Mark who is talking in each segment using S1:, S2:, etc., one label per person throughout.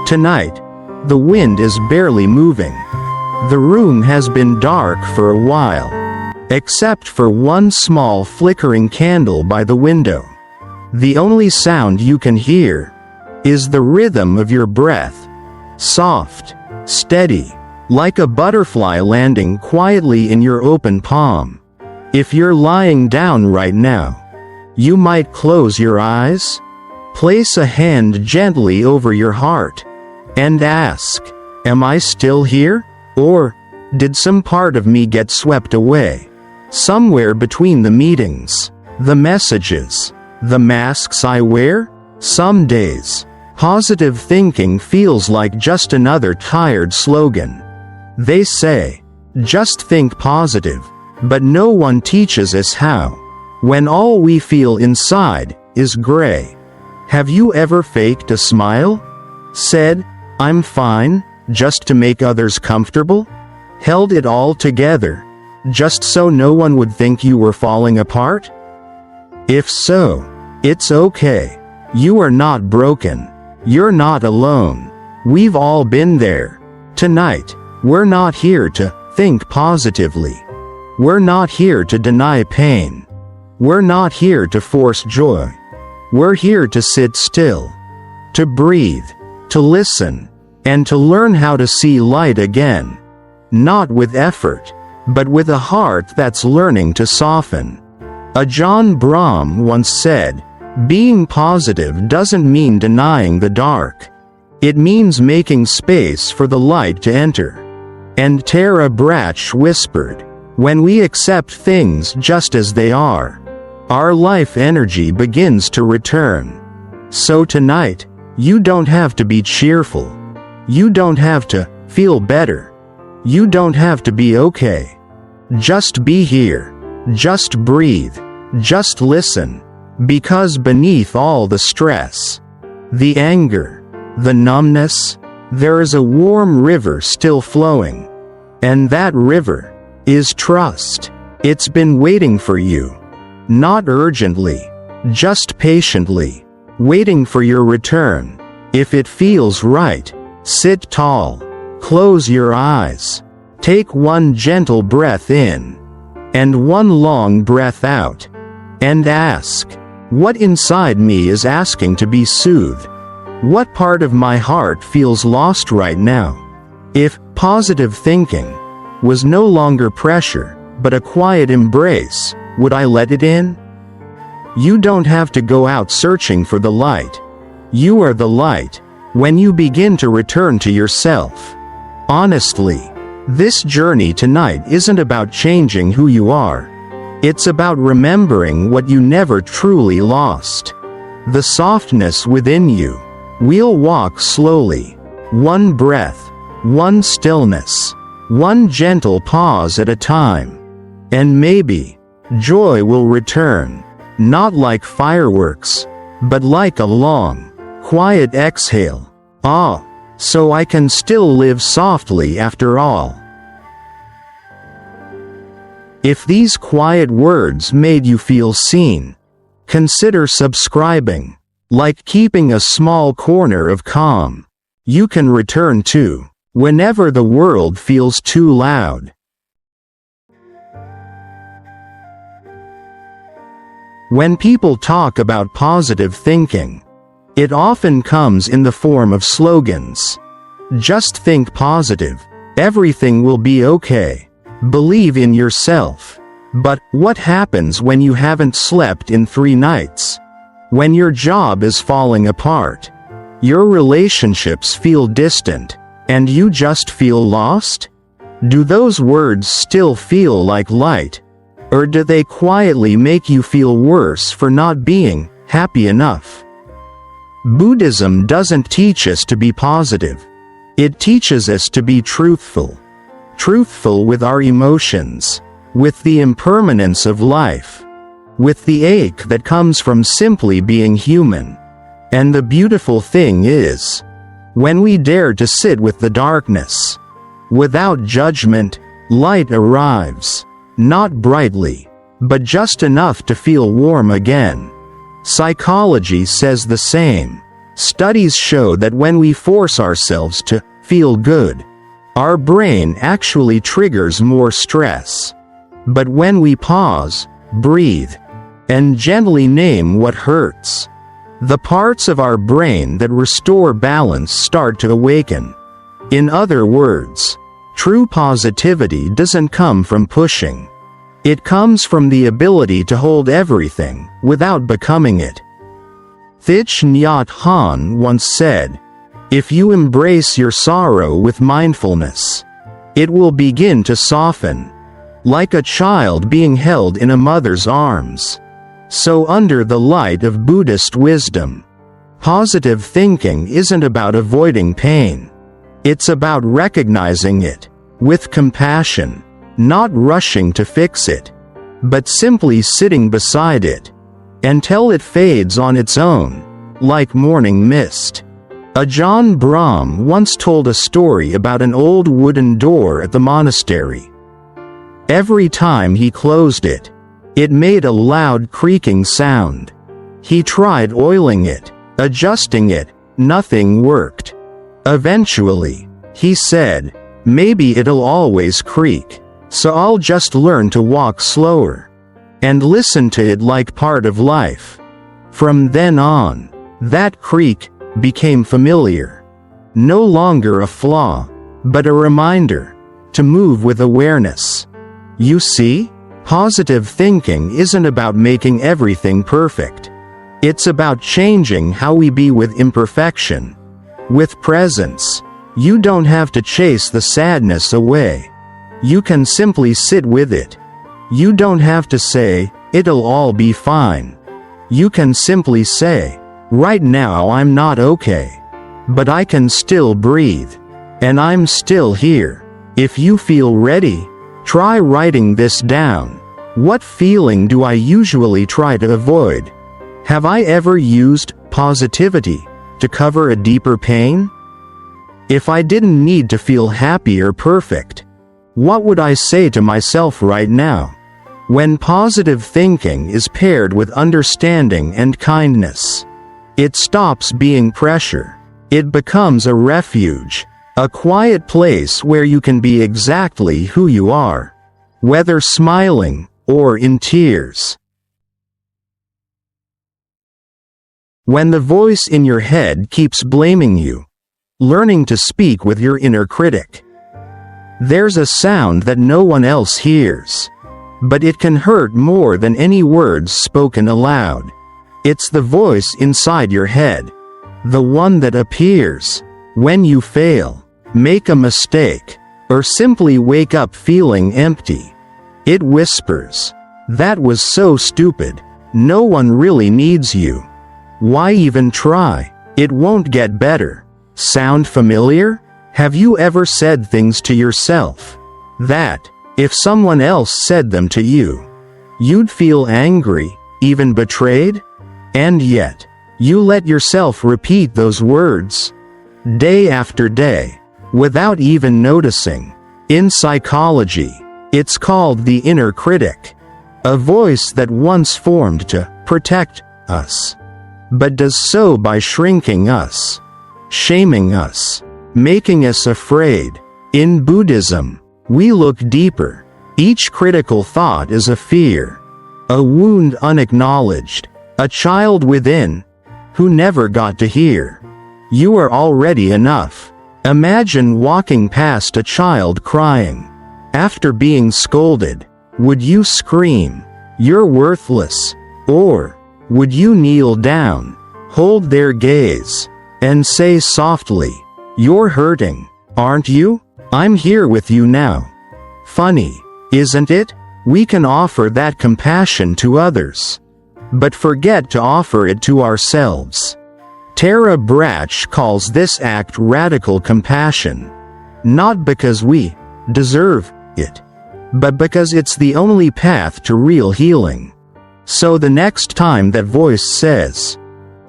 S1: Tonight, the wind is barely moving. The room has been dark for a while, except for one small flickering candle by the window. The only sound you can hear is the rhythm of your breath, soft, steady, like a butterfly landing quietly in your open palm. If you're lying down right now, you might close your eyes, place a hand gently over your heart, and ask, "Am I still here? Or did some part of me get swept away? Somewhere between the meetings, the messages, the masks I wear?" Some days, positive thinking feels like just another tired slogan. They say, just think positive, but no one teaches us how, when all we feel inside is gray. Have you ever faked a smile? Said, "I'm fine," just to make others comfortable? Held it all together, just so no one would think you were falling apart? If so, it's okay. You are not broken. You're not alone. We've all been there. Tonight, we're not here to think positively. We're not here to deny pain. We're not here to force joy. We're here to sit still, to breathe, to listen, and to learn how to see light again. Not with effort, but with a heart that's learning to soften. Ajahn Brahm once said, "Being positive doesn't mean denying the dark. It means making space for the light to enter." And Tara Brach whispered, "When we accept things just as they are, our life energy begins to return." So tonight, you don't have to be cheerful. You don't have to feel better. You don't have to be okay. Just be here. Just breathe. Just listen. Because beneath all the stress, the anger, the numbness, there is a warm river still flowing. And that river is trust. It's been waiting for you. Not urgently, just patiently, waiting for your return. If it feels right, sit tall, close your eyes, take one gentle breath in, and one long breath out, and ask, what inside me is asking to be soothed? What part of my heart feels lost right now? If positive thinking was no longer pressure, but a quiet embrace, would I let it in? You don't have to go out searching for the light. You are the light when you begin to return to yourself. Honestly, this journey tonight isn't about changing who you are. It's about remembering what you never truly lost. The softness within you. We'll walk slowly. One breath, one stillness, one gentle pause at a time. And maybe, joy will return, not like fireworks, but like a long, quiet exhale. Ah, so I can still live softly after all. If these quiet words made you feel seen, consider subscribing, like keeping a small corner of calm you can return to whenever the world feels too loud. When people talk about positive thinking, it often comes in the form of slogans. Just think positive, everything will be okay. Believe in yourself. But what happens when you haven't slept in 3 nights? When your job is falling apart? Your relationships feel distant, and you just feel lost? Do those words still feel like light? Or do they quietly make you feel worse for not being happy enough? Buddhism doesn't teach us to be positive. It teaches us to be truthful. Truthful with our emotions, with the impermanence of life, with the ache that comes from simply being human. And the beautiful thing is, when we dare to sit with the darkness, without judgment, light arrives, not brightly, but just enough to feel warm again. Psychology says the same. Studies show that when we force ourselves to feel good, our brain actually triggers more stress. But when we pause, breathe, and gently name what hurts, the parts of our brain that restore balance start to awaken. In other words, true positivity doesn't come from pushing. It comes from the ability to hold everything without becoming it. Thich Nhat Hanh once said, "If you embrace your sorrow with mindfulness, it will begin to soften, like a child being held in a mother's arms." So under the light of Buddhist wisdom, positive thinking isn't about avoiding pain. It's about recognizing it, with compassion, not rushing to fix it, but simply sitting beside it, until it fades on its own, like morning mist. Ajahn Brahm once told a story about an old wooden door at the monastery. Every time he closed it, it made a loud creaking sound. He tried oiling it, adjusting it, nothing worked. Eventually, he said, "Maybe it'll always creak, so I'll just learn to walk slower, and listen to it like part of life." From then on, that creak became familiar. No longer a flaw, but a reminder to move with awareness. You see, positive thinking isn't about making everything perfect. It's about changing how we be with imperfection. With presence, you don't have to chase the sadness away. You can simply sit with it. You don't have to say, "It'll all be fine." You can simply say, "Right now I'm not okay, but I can still breathe, and I'm still here." If you feel ready, try writing this down. What feeling do I usually try to avoid? Have I ever used positivity to cover a deeper pain? If I didn't need to feel happy or perfect, what would I say to myself right now? When positive thinking is paired with understanding and kindness, it stops being pressure. It becomes a refuge, a quiet place where you can be exactly who you are, whether smiling or in tears. When the voice in your head keeps blaming you, learning to speak with your inner critic. There's a sound that no one else hears, but it can hurt more than any words spoken aloud. It's the voice inside your head, the one that appears when you fail, make a mistake, or simply wake up feeling empty. It whispers, "That was so stupid. No one really needs you. Why even try? It won't get better." Sound familiar? Have you ever said things to yourself that, if someone else said them to you, you'd feel angry, even betrayed? And yet, you let yourself repeat those words, day after day, without even noticing. In psychology, it's called the inner critic, a voice that once formed to protect us, but does so by shrinking us, shaming us, making us afraid. In Buddhism, we look deeper. Each critical thought is a fear, a wound unacknowledged, a child within, who never got to hear. You are already enough. Imagine walking past a child crying. After being scolded, would you scream, "You're worthless"? Or would you kneel down, hold their gaze, and say softly, "You're hurting, aren't you? I'm here with you now"? Funny, isn't it? We can offer that compassion to others, but forget to offer it to ourselves. Tara Brach calls this act radical compassion, not because we deserve it, but because it's the only path to real healing. So the next time that voice says,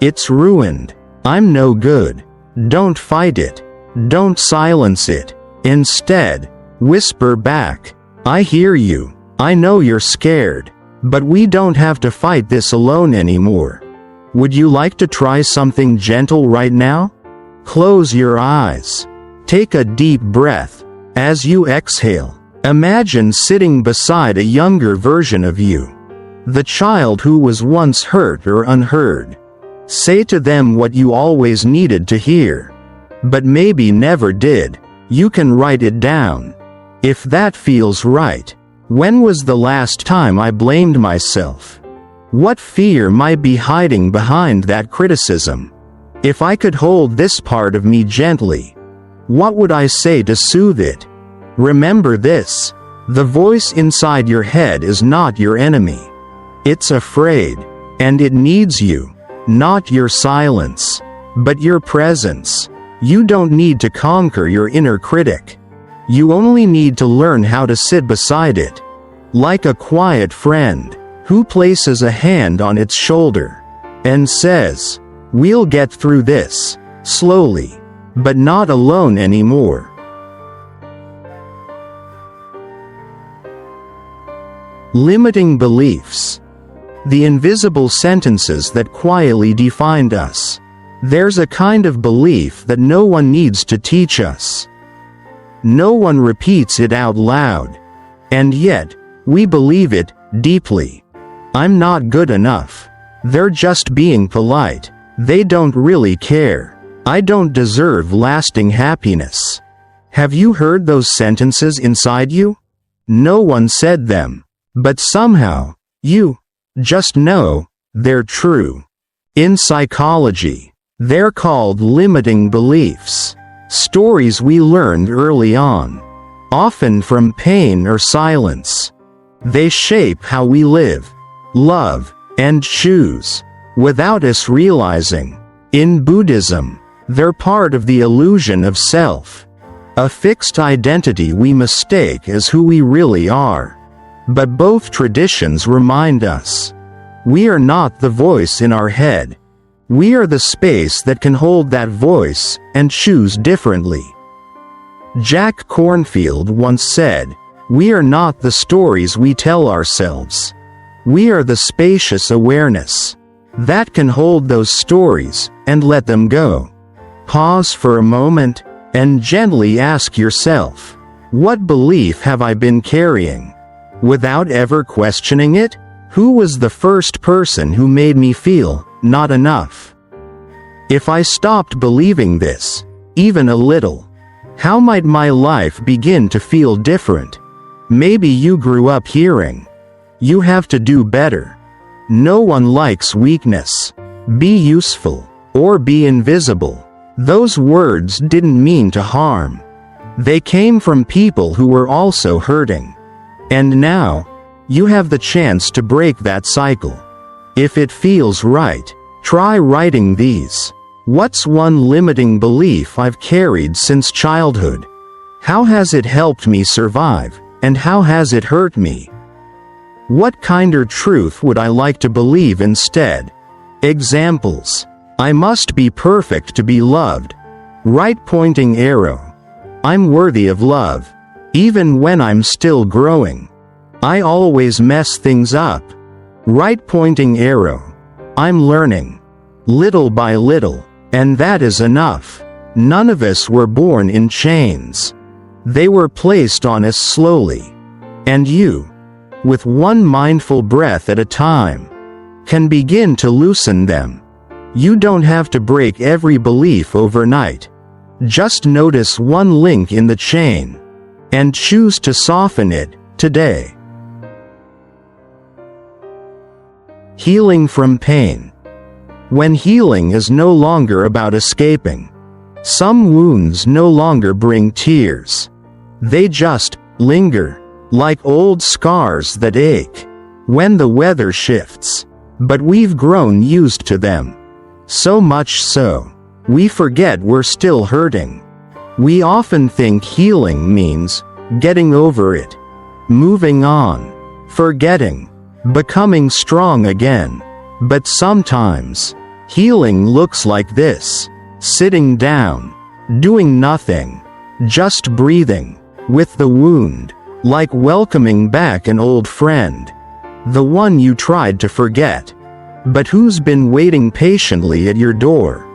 S1: "It's ruined, I'm no good," don't fight it, don't silence it. Instead, whisper back, "I hear you, I know you're scared, But we don't have to fight this alone anymore. Would you like to try something gentle right now? Close your eyes. Take a deep breath. As you exhale, imagine sitting beside a younger version of you. The child who was once hurt or unheard. Say to them what you always needed to hear, but maybe never did. You can write it down. If that feels right. When was the last time I blamed myself? What fear might be hiding behind that criticism? If I could hold this part of me gently, what would I say to soothe it? Remember this: the voice inside your head is not your enemy. It's afraid, and it needs you, not your silence, but your presence. You don't need to conquer your inner critic. You only need to learn how to sit beside it, like a quiet friend who places a hand on its shoulder and says, "We'll get through this, slowly, but not alone anymore." Limiting beliefs. The invisible sentences that quietly defined us. There's a kind of belief that no one needs to teach us. No one repeats it out loud. And yet, we believe it deeply. I'm not good enough. They're just being polite. They don't really care. I don't deserve lasting happiness. Have you heard those sentences inside you? No one said them. But somehow, you just know they're true. In psychology, they're called limiting beliefs. Stories we learned early on, often from pain or silence. They shape how we live, love, and choose, without us realizing. In Buddhism, they're part of the illusion of self, a fixed identity we mistake as who we really are. But both traditions remind us, we are not the voice in our head. We are the space that can hold that voice and choose differently. Jack Cornfield once said, "We are not the stories we tell ourselves. We are the spacious awareness that can hold those stories and let them go." Pause for a moment and gently ask yourself, what belief have I been carrying? Without ever questioning it, who was the first person who made me feel not enough? If I stopped believing this, even a little, how might my life begin to feel different? Maybe you grew up hearing, "You have to do better. No one likes weakness. Be useful, or be invisible." Those words didn't mean to harm. They came from people who were also hurting. And now, you have the chance to break that cycle. If it feels right, try writing these. What's one limiting belief I've carried since childhood? How has it helped me survive, and how has it hurt me? What kinder truth would I like to believe instead? Examples: I must be perfect to be loved. Right pointing arrow. I'm worthy of love, even when I'm still growing. I always mess things up. Right pointing arrow. I'm learning. Little by little, and that is enough. None of us were born in chains. They were placed on us slowly. And you, with one mindful breath at a time, can begin to loosen them. You don't have to break every belief overnight. Just notice one link in the chain, and choose to soften it today. Healing from pain. When healing is no longer about escaping, some wounds no longer bring tears. They just linger, like old scars that ache when the weather shifts. But we've grown used to them. So much so, we forget we're still hurting. We often think healing means getting over it, moving on, forgetting, becoming strong again. But sometimes, healing looks like this: sitting down, doing nothing, just breathing, with the wound, like welcoming back an old friend. the one you tried to forget, but who's been waiting patiently at your door.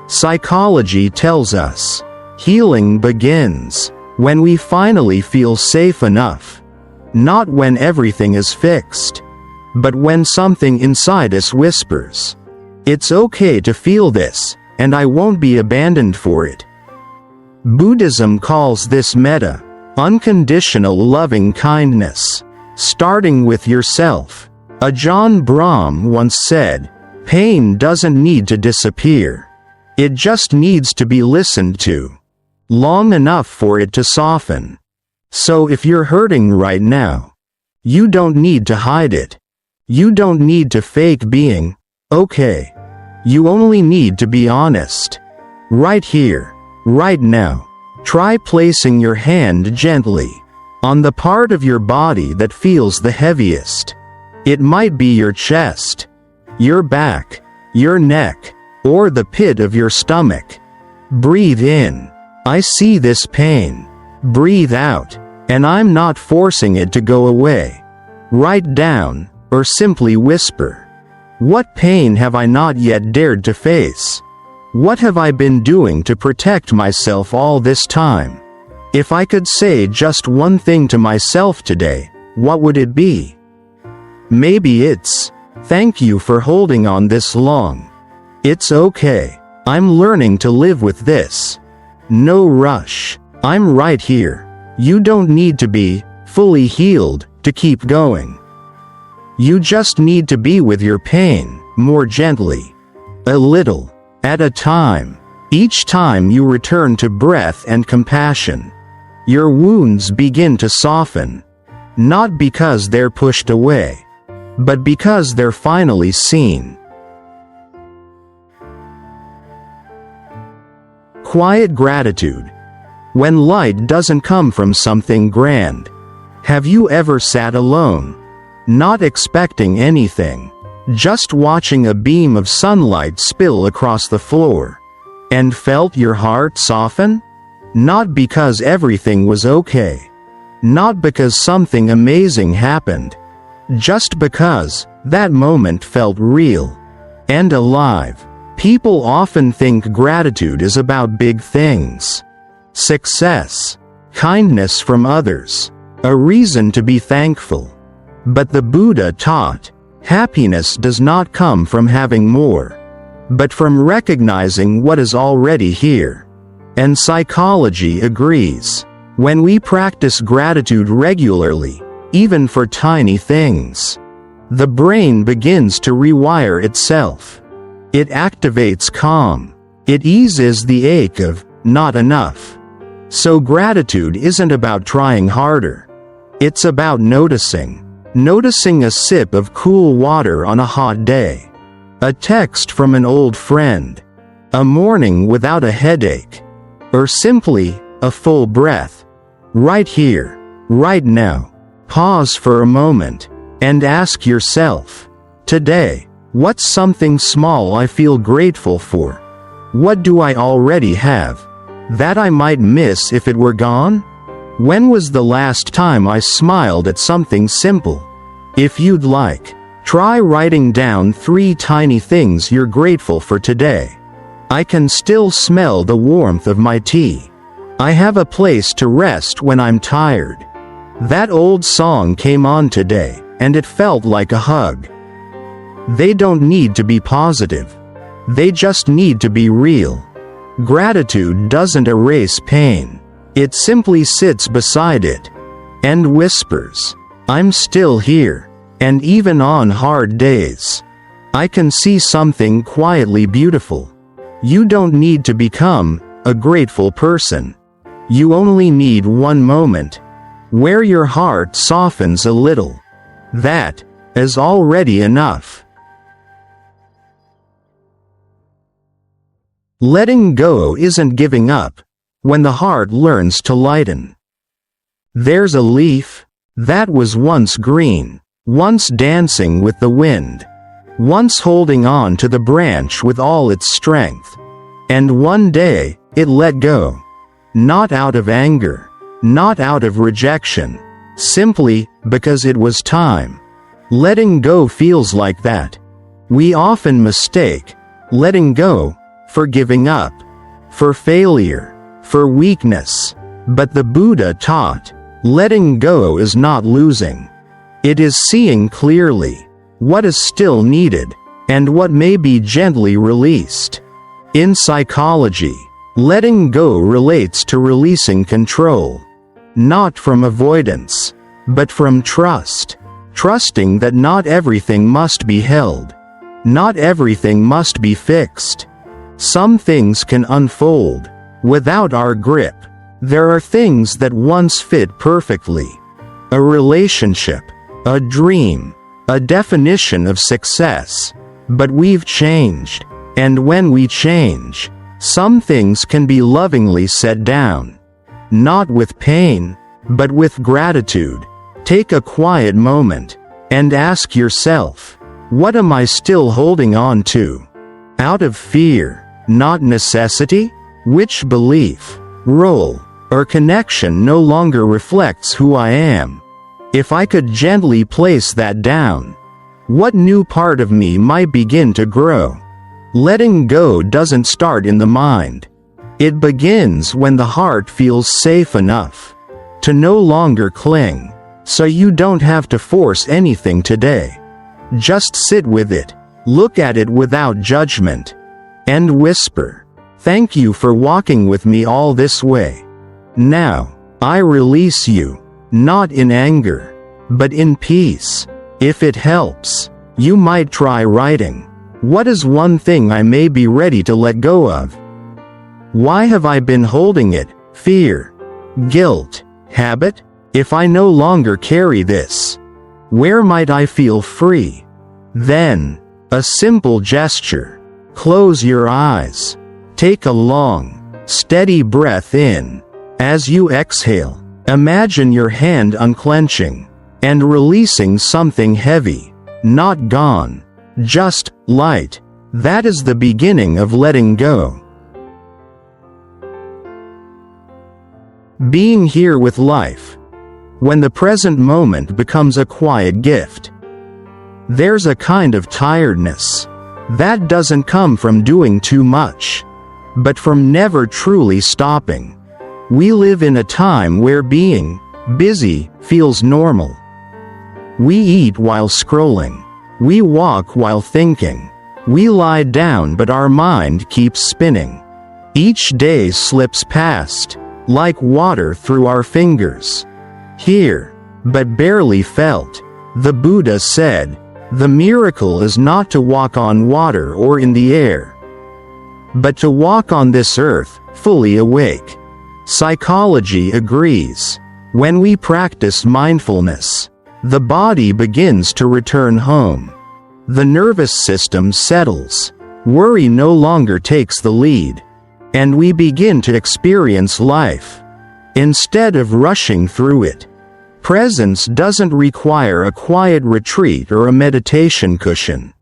S1: Psychology tells us, healing begins when we finally feel safe enough. Not when everything is fixed, but when something inside us whispers, "It's okay to feel this, and I won't be abandoned for it." Buddhism calls this metta, unconditional loving kindness, starting with yourself. Ajahn Brahm once said, "Pain doesn't need to disappear. It just needs to be listened to long enough for it to soften." So if you're hurting right now, you don't need to hide it. You don't need to fake being okay. You only need to be honest. Right here, right now. Try placing your hand gently on the part of your body that feels the heaviest. It might be your chest, your back, your neck, or the pit of your stomach. Breathe in. I see this pain. Breathe out. And I'm not forcing it to go away. Write down, or simply whisper, "What pain have I not yet dared to face? What have I been doing to protect myself all this time? If I could say just one thing to myself today, what would it be?" Maybe it's, "Thank you for holding on this long. It's okay. I'm learning to live with this. No rush. I'm right here." You don't need to be fully healed to keep going. You just need to be with your pain more gently, a little at a time. Each time you return to breath and compassion, your wounds begin to soften, not because they're pushed away, but because they're finally seen. Quiet gratitude. When light doesn't come from something grand. Have you ever sat alone, not expecting anything, just watching a beam of sunlight spill across the floor, and felt your heart soften? Not because everything was okay, not because something amazing happened, just because that moment felt real and alive. People often think gratitude is about big things. Success, kindness from others, a reason to be thankful. But the Buddha taught, happiness does not come from having more, but from recognizing what is already here. And psychology agrees. When we practice gratitude regularly, even for tiny things, the brain begins to rewire itself. It activates calm. It eases the ache of not enough. So gratitude isn't about trying harder. It's about noticing. Noticing a sip of cool water on a hot day. A text from an old friend. A morning without a headache. Or simply, a full breath. Right here, right now. Pause for a moment, and ask yourself, today, what's something small I feel grateful for? What do I already have that I might miss if it were gone? When was the last time I smiled at something simple? If you'd like, try writing down 3 tiny things you're grateful for today. I can still smell the warmth of my tea. I have a place to rest when I'm tired. That old song came on today, and it felt like a hug. They don't need to be positive. They just need to be real. Gratitude doesn't erase pain. It simply sits beside it and whispers, I'm still here, and even on hard days, I can see something quietly beautiful. You don't need to become a grateful person. You only need one moment where your heart softens a little. That is already enough. Letting go isn't giving up when the heart learns to lighten. There's a leaf that was once green, once dancing with the wind, once holding on to the branch with all its strength. And one day, it let go. Not out of anger, not out of rejection, simply because it was time. Letting go feels like that. We often mistake letting go for giving up, for failure, for weakness. But the Buddha taught, letting go is not losing. It is seeing clearly what is still needed, and what may be gently released. In psychology, letting go relates to releasing control. Not from avoidance, but from trust. Trusting that not everything must be held. Not everything must be fixed. Some things can unfold without our grip. There are things that once fit perfectly. A relationship, a dream, a definition of success. But we've changed. And when we change, some things can be lovingly set down. Not with pain, but with gratitude. Take a quiet moment and ask yourself, what am I still holding on to? Out of fear, not necessity? Which belief, role, or connection no longer reflects who I am? If I could gently place that down, what new part of me might begin to grow? Letting go doesn't start in the mind. It begins when the heart feels safe enough to no longer cling. So you don't have to force anything today. Just sit with it, look at it without judgment, and whisper, "Thank you for walking with me all this way. Now, I release you, not in anger, but in peace." If it helps, you might try writing, what is one thing I may be ready to let go of? Why have I been holding it? Fear, guilt, habit? If I no longer carry this, where might I feel free? Then, a simple gesture. Close your eyes. Take a long, steady breath in. As you exhale, imagine your hand unclenching and releasing something heavy, not gone, just light. That is the beginning of letting go. Being here with life. When the present moment becomes a quiet gift, there's a kind of tiredness that doesn't come from doing too much, but from never truly stopping. We live in a time where being busy feels normal. We eat while scrolling. We walk while thinking. We lie down but our mind keeps spinning. Each day slips past, like water through our fingers. Here, but barely felt. The Buddha said, the miracle is not to walk on water or in the air, but to walk on this earth, fully awake. Psychology agrees. When we practice mindfulness, the body begins to return home. The nervous system settles. Worry no longer takes the lead. And we begin to experience life instead of rushing through it. Presence doesn't require a quiet retreat or a meditation cushion.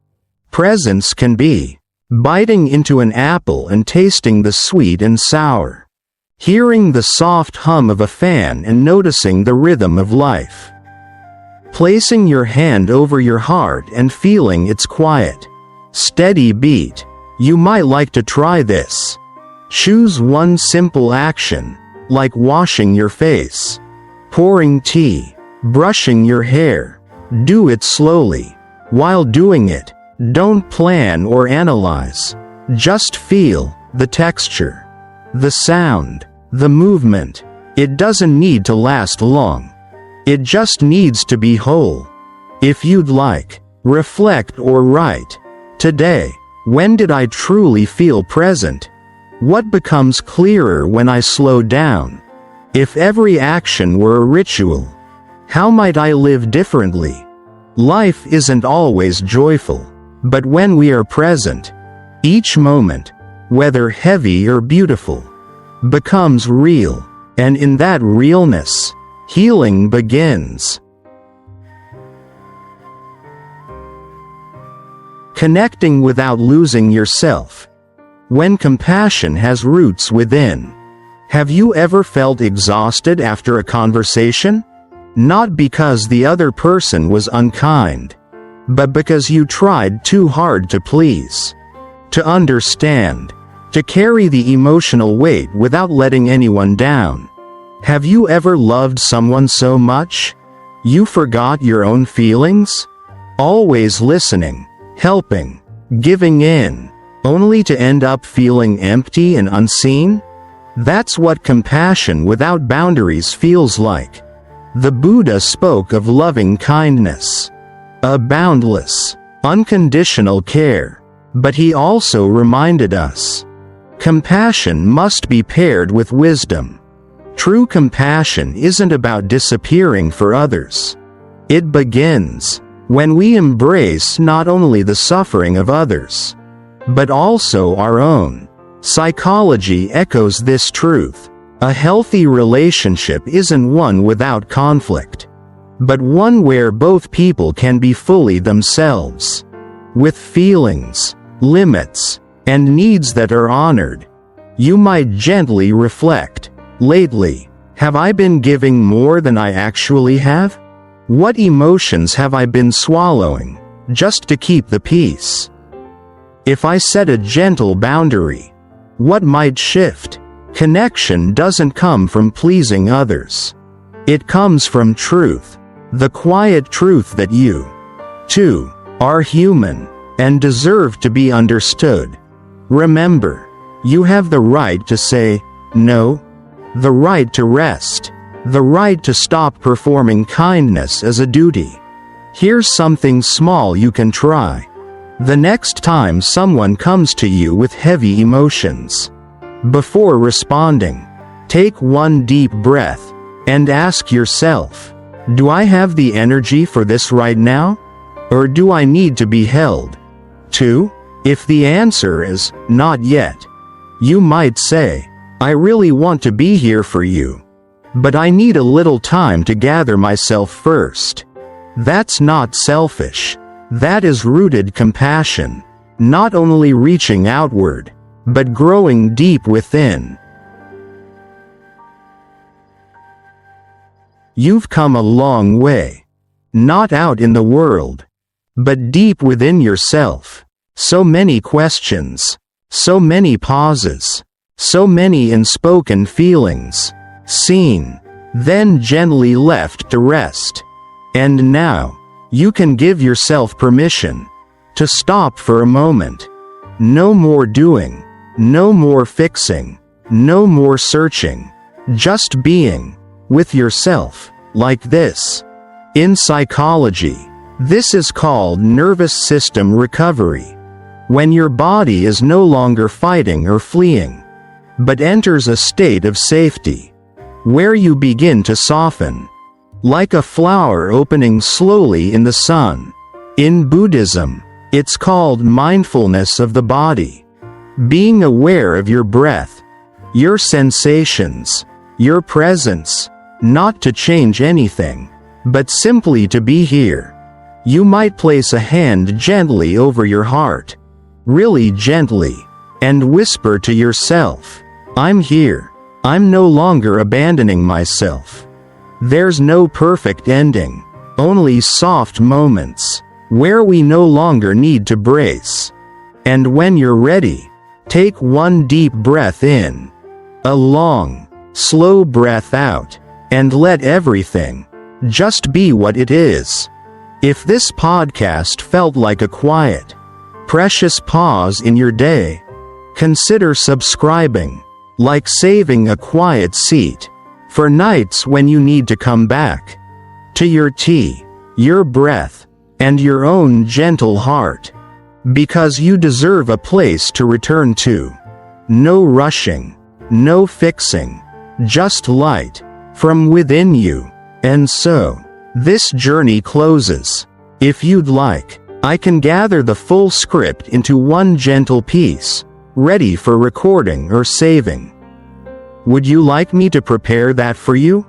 S1: Presence can be biting into an apple and tasting the sweet and sour, hearing the soft hum of a fan and noticing the rhythm of life, placing your hand over your heart and feeling its quiet, steady beat. You might like to try this. Choose one simple action, like washing your face, pouring tea, brushing your hair. Do it slowly. While doing it, don't plan or analyze. Just feel the texture, the sound, the movement. It doesn't need to last long. It just needs to be whole. If you'd like, reflect or write. Today, when did I truly feel present? What becomes clearer when I slow down? If every action were a ritual, how might I live differently? Life isn't always joyful, but when we are present, each moment, whether heavy or beautiful, becomes real, and in that realness, healing begins. Connecting without losing yourself. When compassion has roots within. Have you ever felt exhausted after a conversation? Not because the other person was unkind, but because you tried too hard to please, to understand, to carry the emotional weight without letting anyone down. Have you ever loved someone so much you forgot your own feelings? Always listening, helping, giving in, only to end up feeling empty and unseen? That's what compassion without boundaries feels like. The Buddha spoke of loving kindness, a boundless, unconditional care, but he also reminded us, compassion must be paired with wisdom. True compassion isn't about disappearing for others. It begins when we embrace not only the suffering of others, but also our own. Psychology echoes this truth. A healthy relationship isn't one without conflict, but one where both people can be fully themselves, with feelings, limits, and needs that are honored. You might gently reflect, lately, have I been giving more than I actually have? What emotions have I been swallowing, just to keep the peace? If I set a gentle boundary, what might shift? Connection doesn't come from pleasing others. It comes from truth, the quiet truth that you, too, are human, and deserve to be understood. Remember, you have the right to say no, the right to rest, the right to stop performing kindness as a duty. Here's something small you can try. The next time someone comes to you with heavy emotions, before responding, take one deep breath and ask yourself, do I have the energy for this right now? Or do I need to be held? 2. If the answer is not yet, you might say, I really want to be here for you, but I need a little time to gather myself first. That's not selfish. That is rooted compassion, not only reaching outward, but growing deep within. You've come a long way, not out in the world, but deep within yourself. So many questions, so many pauses, so many unspoken feelings, seen, then gently left to rest. And now, you can give yourself permission to stop for a moment. No more doing, no more fixing, no more searching, just being with yourself, like this. In psychology, this is called nervous system recovery. When your body is no longer fighting or fleeing, but enters a state of safety, where you begin to soften, like a flower opening slowly in the sun. In Buddhism, it's called mindfulness of the body. Being aware of your breath, your sensations, your presence, not to change anything, but simply to be here. You might place a hand gently over your heart, really gently, and whisper to yourself, I'm here. I'm no longer abandoning myself. There's no perfect ending, only soft moments, where we no longer need to brace. And when you're ready, take one deep breath in, a long, slow breath out, and let everything just be what it is. If this podcast felt like a quiet, precious pause in your day, consider subscribing, like saving a quiet seat for nights when you need to come back to your tea, your breath, and your own gentle heart, because you deserve a place to return to. No rushing, no fixing, just light from within you. And so, this journey closes. If you'd like, I can gather the full script into one gentle piece, ready for recording or saving. Would you like me to prepare that for you?